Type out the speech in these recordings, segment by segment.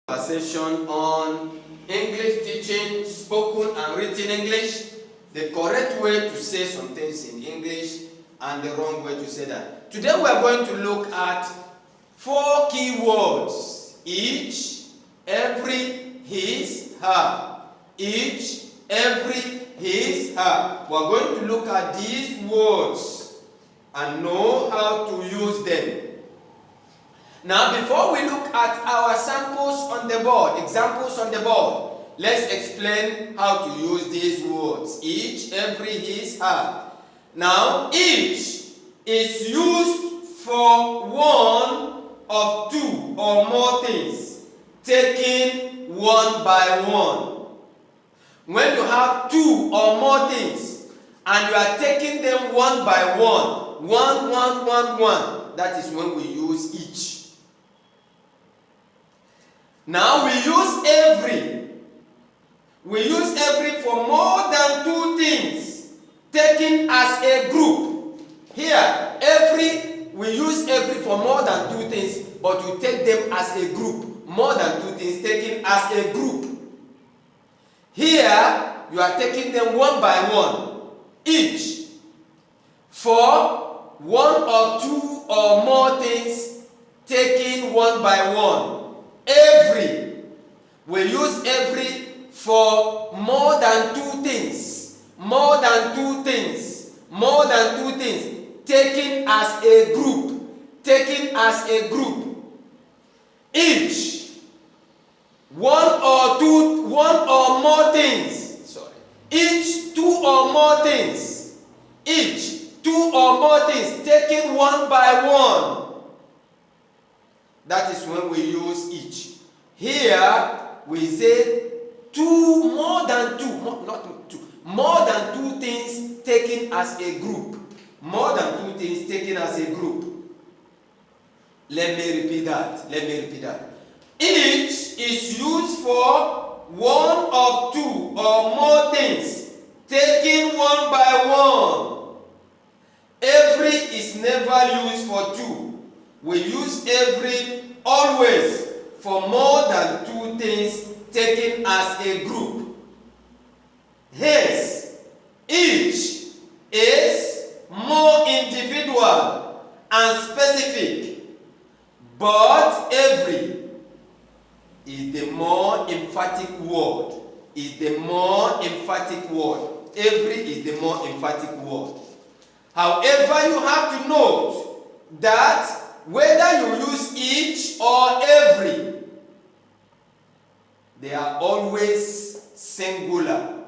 Session on English teaching, spoken and written English, the correct way to say some things in English and the wrong way to say that. Today we are going to look at 4 key words: each, every, his, her. Each, every, his, her. We are going to look at these words and know how to use them. Now, before we look at our samples on the board, examples on the board, let's explain how to use these words: each, every, his, her. Now, each is used for one of 2 or more things, taken one by one. When you have 2 or more things and you are taking them one by one, one, that is when we use each. Now we use every. We use every for more than 2 things, taken as a group. Here, every, we use every for more than 2 things, but we take them as a group. More than 2 things taken as a group. Here, you are taking them one by one, each. For 1 or 2 or more things, taken one by one. Every. We use every for more than 2 things. More than 2 things. More than 2 things. Taken as a group. Taken as a group. Each. 1 or more things. Sorry. Each 2 or more things. Each 2 or more things. Taken one by one. That is when we use each. Here we say 2, more than 2, not 2, more than 2 things taken as a group. More than 2 things taken as a group. Let me repeat that. Each is used for 1 of 2 or more things, taken one by one. Every is never used for 2. We use every always for more than 2 things taken as a group. His, each, is more individual and specific, but every is the more emphatic word. Every is the more emphatic word. However, you have to note that whether you use each or every, they are always singular.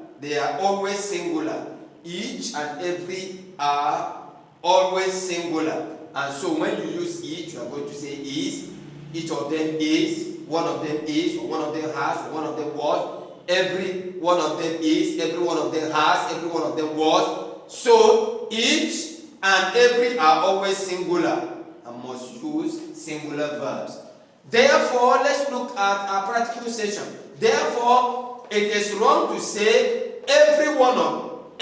Each and every are always singular. And so when you use each, you are going to say is, each of them is, one of them is, or one of them has, or one of them was. Every one of them is, every one of them has, every one of them was. So each and every are always singular and must use singular verbs. Therefore, let's look at our practical session. Therefore, it is wrong to say every one of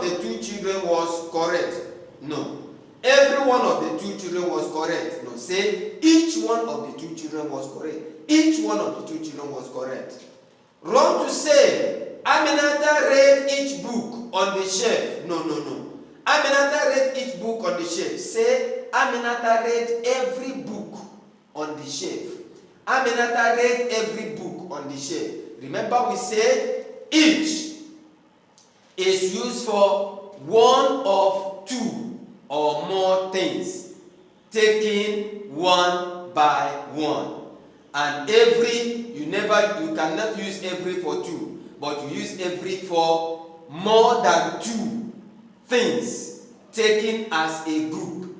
the 2 children was correct. No. Every one of the 2 children was correct. No. Say each one of the 2 children was correct. Each one of the 2 children was correct. Wrong to say Aminata read each book on the shelf. No. Aminata read each book on the shelf. Say Aminata read every book on the shelf. Aminata read every book on the shelf. Remember, we said each is used for 1 of 2 or more things, taken one by one. And every, you cannot use every for 2, but you use every for more than 2 things, taken as a group.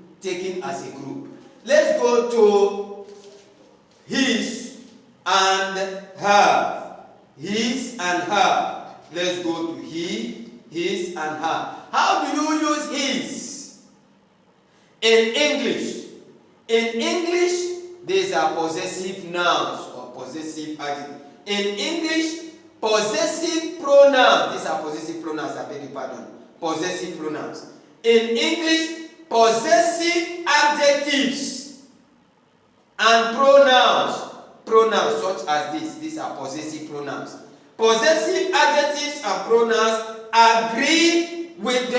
Let's go to his and her. His and her. Let's go to he, his and her. How do you use his? In English. These are possessive nouns or possessive adjectives. In English, possessive pronouns. These are possessive pronouns, I beg your pardon. Possessive pronouns. In English, possessive adjectives and pronouns pronouns such as this. These are possessive pronouns. Possessive adjectives and pronouns agree with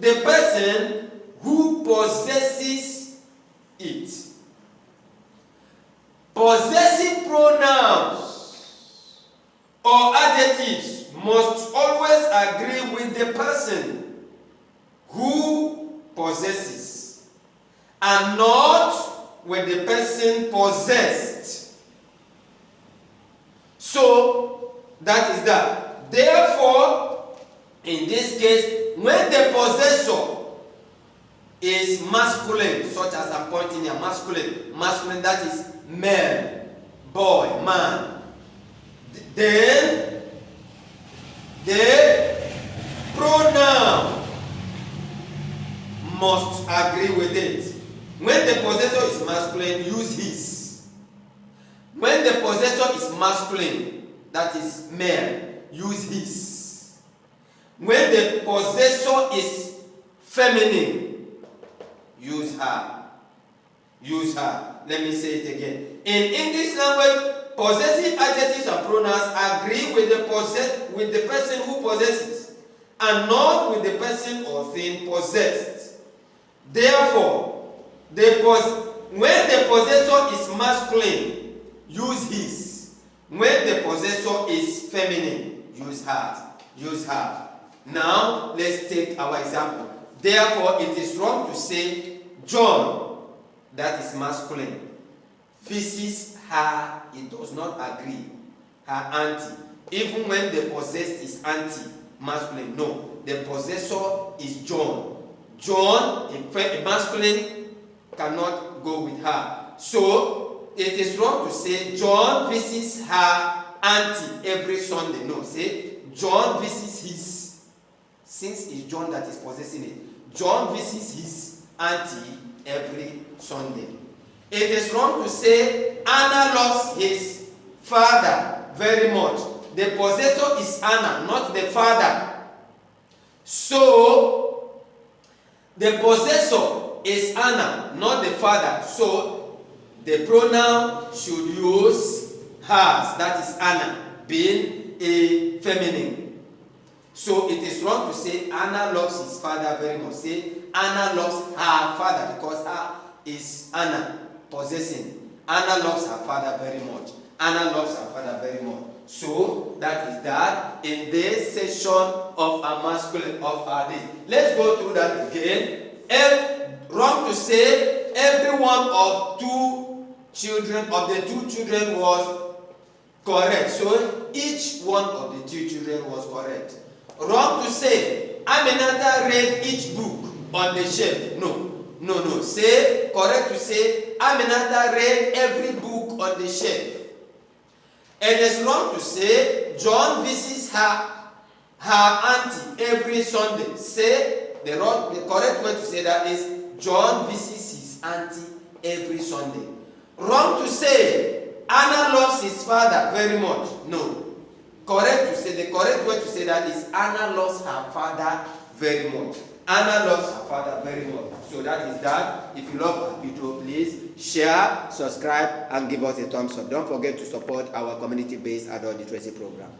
the person who possesses it. Possessive pronouns or adjectives must always agree with the person who possesses and not with the person possessed. So that is that. Therefore, in this case, when the possessor is masculine, such as I'm pointing here, masculine, that is male, boy, man, then the pronoun must agree with it. When the possessor is masculine, use his. When the possessor is masculine, that is male, use his. When the possessor is feminine, use her. Use her. Let me say it again. In English language, possessive adjectives and pronouns agree with the person who possesses and not with the person or thing possessed. Therefore, when the possessor is masculine, use his. When the possessor is feminine, use hers. Use her. Now, let's take our example. Therefore, it is wrong to say John, that is masculine, visits her, it does not agree, her auntie. Even when the possessed is auntie, masculine, no. The possessor is John. John, a masculine, cannot go with her. So, it is wrong to say John visits her auntie every Sunday. No, say John visits his. Since it's John that is possessing it, John visits his auntie every Sunday. It is wrong to say Anna loves his father very much. The possessor is Anna, not the father. So, the possessor is Anna, not the father. So, the pronoun should use hers, that is Anna, being a feminine. So, it is wrong to say Anna loves his father very much. Say Anna loves her father, because her is Anna possessing. Anna loves her father very much. Anna loves her father very much. So that is that in this session of a masculine of our day. Let's go through that again. Wrong to say every one of the two children was correct. So each one of the two children was correct. Wrong to say Aminata read each book on the shelf. No. Say, correct to say, Aminata read every book on the shelf. It is wrong to say, John visits her auntie every Sunday. Say, the correct way to say that is, John visits his auntie every Sunday. Wrong to say, Anna loves his father very much. No. The correct way to say that is, Anna loves her father very much. Anna loves her father very much. So that is that. If you love our video, please share, subscribe, and give us a thumbs up. Don't forget to support our community-based adult literacy program.